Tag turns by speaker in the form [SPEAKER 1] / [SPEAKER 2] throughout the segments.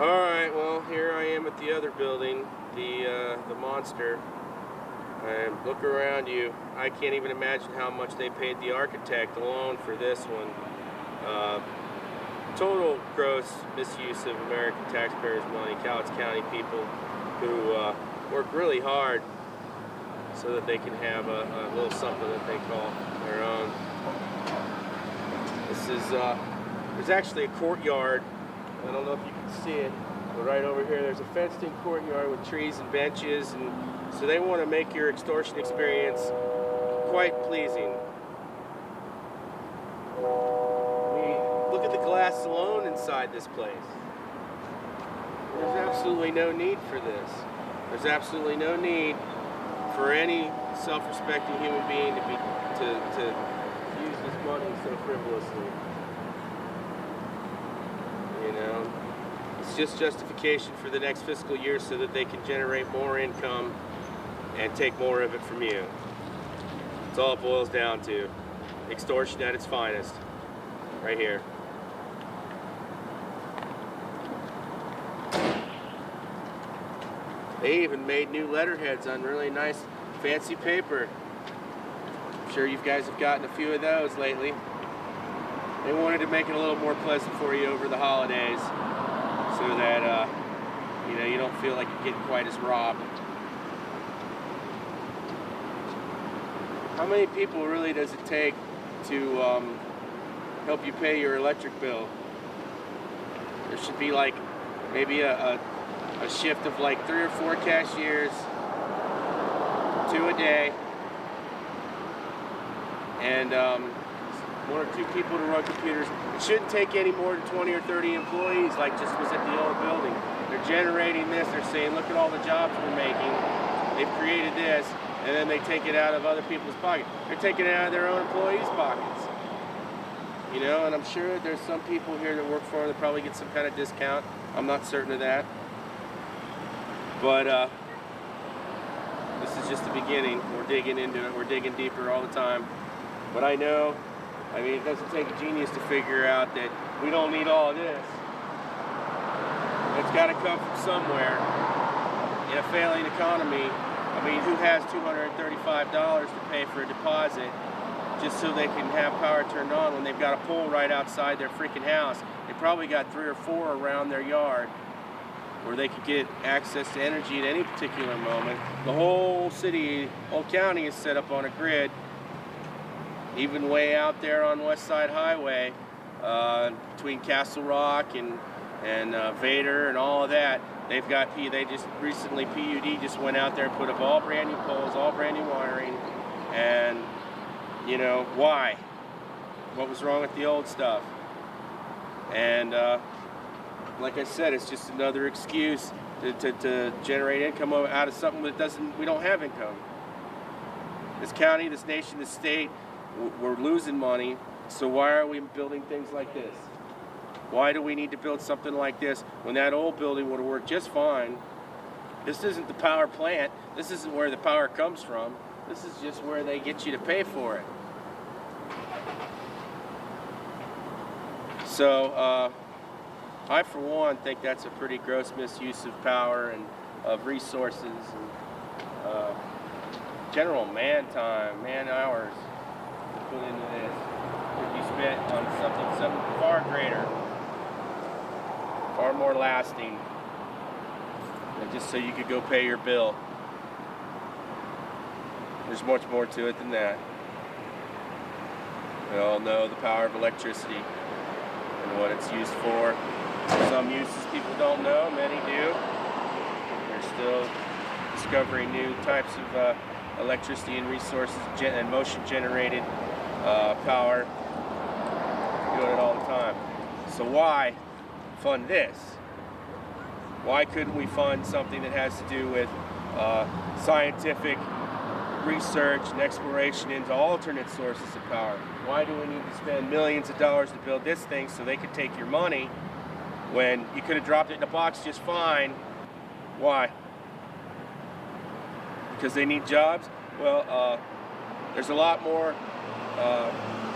[SPEAKER 1] Alright, well, here I am at the other building, the monster. And look around you. I can't even imagine how much they paid the architect alone for this one. Total gross misuse of American taxpayers' money. Cowlitz County people who work really hard so that they can have a little something that they call their own. This is, there's actually a courtyard. I don't know if you can see it, but right over here there's a fenced-in courtyard with trees and benches, and so they want to make your extortion experience quite pleasing. I mean, look at the glass alone inside this place. There's absolutely no need for this. There's absolutely no need for any self-respecting human being to use this money so frivolously. You know, it's just justification for the next fiscal year so that they can generate more income and take more of it from you. That's all it boils down to. Extortion at its finest. Right here. They even made new letterheads on really nice, fancy paper. I'm sure you guys have gotten a few of those lately. They wanted to make it a little more pleasant for you over the holidays so that you know, you don't feel like you're getting quite as robbed. How many people really does it take to help you pay your electric bill? There should be like maybe a shift of like 3 or 4 cashiers, 2 a day, and 1 or 2 people to run computers. It shouldn't take any more than 20 or 30 employees like just was at the old building. They're generating this, they're saying, look at all the jobs we're making. They've created this, and then they take it out of other people's pockets. They're taking it out of their own employees' pockets. You know, and I'm sure there's some people here that work for them that probably get some kind of discount. I'm not certain of that. But this is just the beginning. We're digging into it. We're digging deeper all the time. But I know, I mean, it doesn't take a genius to figure out that we don't need all of this. It's got to come from somewhere. In a failing economy, I mean, who has $235 to pay for a deposit just so they can have power turned on when they've got a pole right outside their freaking house? They probably got 3 or 4 around their yard where they could get access to energy at any particular moment. The whole city, whole county is set up on a grid, even way out there on West Side Highway, between Castle Rock and Vader and all of that. They've got, they just recently, PUD just went out there and put up all brand new poles, all brand new wiring, and you know, why? What was wrong with the old stuff? And like I said, it's just another excuse to generate income out of something that we don't have income. This county, this nation, this state, we're losing money, so why are we building things like this? Why do we need to build something like this when that old building would have worked just fine? This isn't the power plant. This isn't where the power comes from. This is just where they get you to pay for it. So, I, for one, think that's a pretty gross misuse of power and of resources and general man time, man hours to put into this. Could be spent on something far greater, far more lasting, than just so you could go pay your bill. There's much more to it than that. We all know the power of electricity and what it's used for. Some uses people don't know, many do. They're still discovering new types of electricity and resources and motion generated power. We're doing it all the time. So why fund this? Why couldn't we fund something that has to do with scientific research and exploration into alternate sources of power? Why do we need to spend millions of dollars to build this thing so they could take your money when you could have dropped it in a box just fine? Why? Because they need jobs? Well, there's a lot more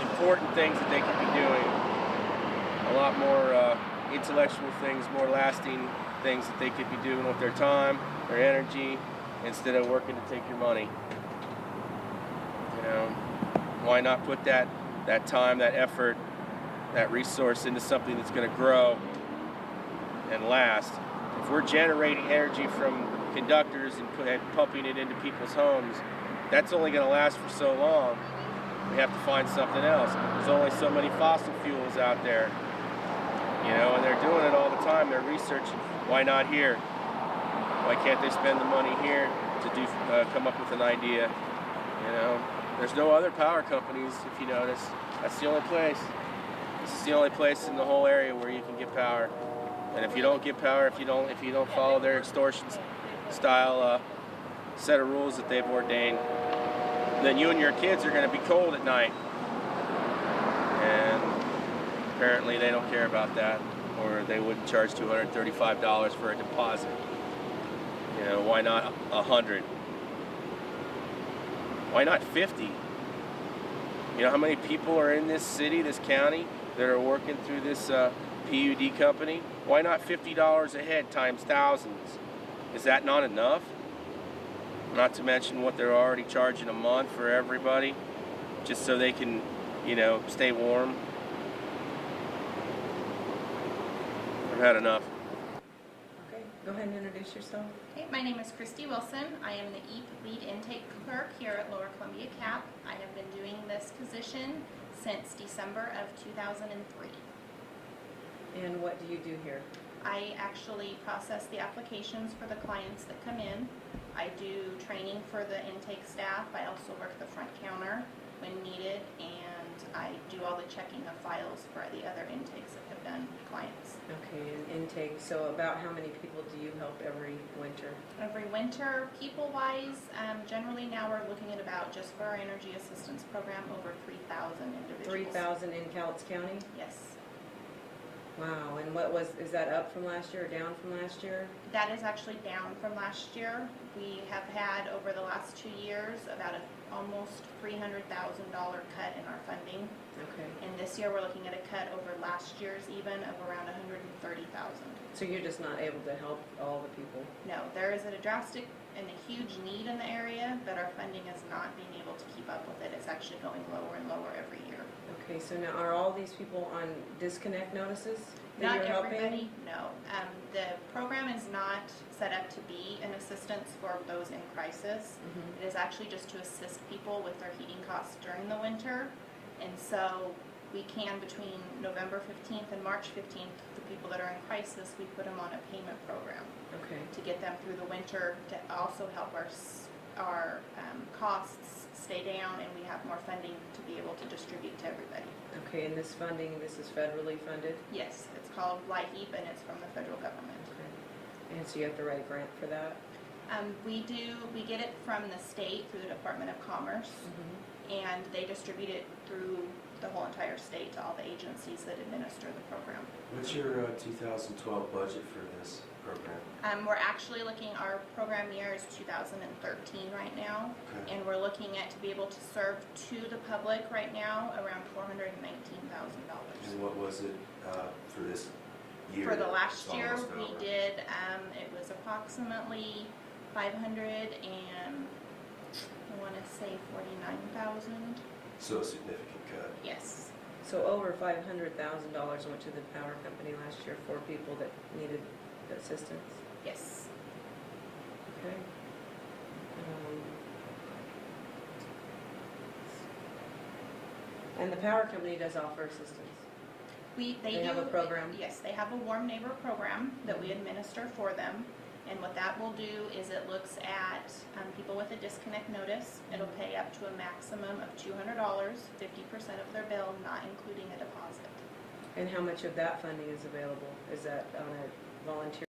[SPEAKER 1] important things that they could be doing. A lot more intellectual things, more lasting things that they could be doing with their time, their energy, instead of working to take your money. You know, why not put that time, that effort, that resource into something that's going to grow and last? If we're generating energy from conductors and pumping it into people's homes, that's only going to last for so long. We have to find something else. There's only so many fossil fuels out there, you know, and they're doing it all the time. They're researching. Why not here? Why can't they spend the money here to come up with an idea? You know, there's no other power companies, if you notice. That's the only place. This is the only place in the whole area where you can get power. And if you don't get power, if you don't follow their extortion style set of rules that they've ordained, then you and your kids are going to be cold at night. And apparently they don't care about that, or they wouldn't charge $235 for a deposit. You know, why not 100? Why not 50? You know how many people are in this city, this county, that are working through this PUD company? Why not $50 a head times thousands? Is that not enough? Not to mention what they're already charging a month for everybody, just so they can, you know, stay warm. I've had enough.
[SPEAKER 2] Okay, go ahead and introduce yourself.
[SPEAKER 3] Okay, my name is Christy Wilson. I am the EAP lead intake clerk here at Lower Columbia CAP. I have been doing this position since December of 2003.
[SPEAKER 2] And what do you do here?
[SPEAKER 3] I actually process the applications for the clients that come in. I do training for the intake staff. I also work the front counter when needed, and I do all the checking of files for the other intakes that have done clients.
[SPEAKER 2] Okay, and intake, so about how many people do you help every winter?
[SPEAKER 3] Every winter, people-wise, generally now we're looking at about, just for our energy assistance program, over 3,000 individuals.
[SPEAKER 2] 3,000 in Cowlitz County?
[SPEAKER 3] Yes.
[SPEAKER 2] Wow, and is that up from last year or down from last year?
[SPEAKER 3] That is actually down from last year. We have had, over the last 2 years, about almost $300,000 cut in our funding.
[SPEAKER 2] Okay.
[SPEAKER 3] And this year we're looking at a cut over last year's even of around $130,000.
[SPEAKER 2] So you're just not able to help all the people?
[SPEAKER 3] No, there is a drastic and a huge need in the area, but our funding is not being able to keep up with it. It's actually going lower and lower every year.
[SPEAKER 2] Okay, so now are all these people on disconnect notices that
[SPEAKER 3] Not
[SPEAKER 2] you're helping?
[SPEAKER 3] everybody, no. The program is not set up to be an assistance for those in crisis.
[SPEAKER 2] Mm-hmm.
[SPEAKER 3] It is actually just to assist people with their heating costs during the winter. And so we can, between November 15th and March 15th, the people that are in crisis, we put them on a payment program.
[SPEAKER 2] Okay.
[SPEAKER 3] To get them through the winter, to also help our costs stay down, and we have more funding to be able to distribute to everybody.
[SPEAKER 2] Okay, and this funding, this is federally funded?
[SPEAKER 3] Yes, it's called LIHEAP, and it's from the federal government.
[SPEAKER 2] Okay. And so you have to write a grant for that?
[SPEAKER 3] We get it from the state through the Department of Commerce, and they distribute it through the whole entire state to all the agencies that administer the program.
[SPEAKER 4] What's your 2012 budget for this program?
[SPEAKER 3] We're actually looking, our program year is 2013 right now,
[SPEAKER 4] Okay.
[SPEAKER 3] and we're looking at to be able to serve to the public right now around $419,000.
[SPEAKER 4] And what was it for this year?
[SPEAKER 3] For the last
[SPEAKER 4] It's
[SPEAKER 3] year,
[SPEAKER 4] almost
[SPEAKER 3] we
[SPEAKER 4] over.
[SPEAKER 3] did, it was approximately 500 and I want to say 49,000.
[SPEAKER 4] So a significant cut.
[SPEAKER 3] Yes.
[SPEAKER 2] So over $500,000 went to the power company last year for people that needed assistance?
[SPEAKER 3] Yes.
[SPEAKER 2] Okay. And the power company does offer assistance? They have a program?
[SPEAKER 3] Yes, they have a Warm Neighbor program that we administer for them. And what that will do is it looks at people with a disconnect notice. It'll pay up to a maximum of $200, 50% of their bill, not including a deposit.
[SPEAKER 2] And how much of that funding is available? Is that on a volunteer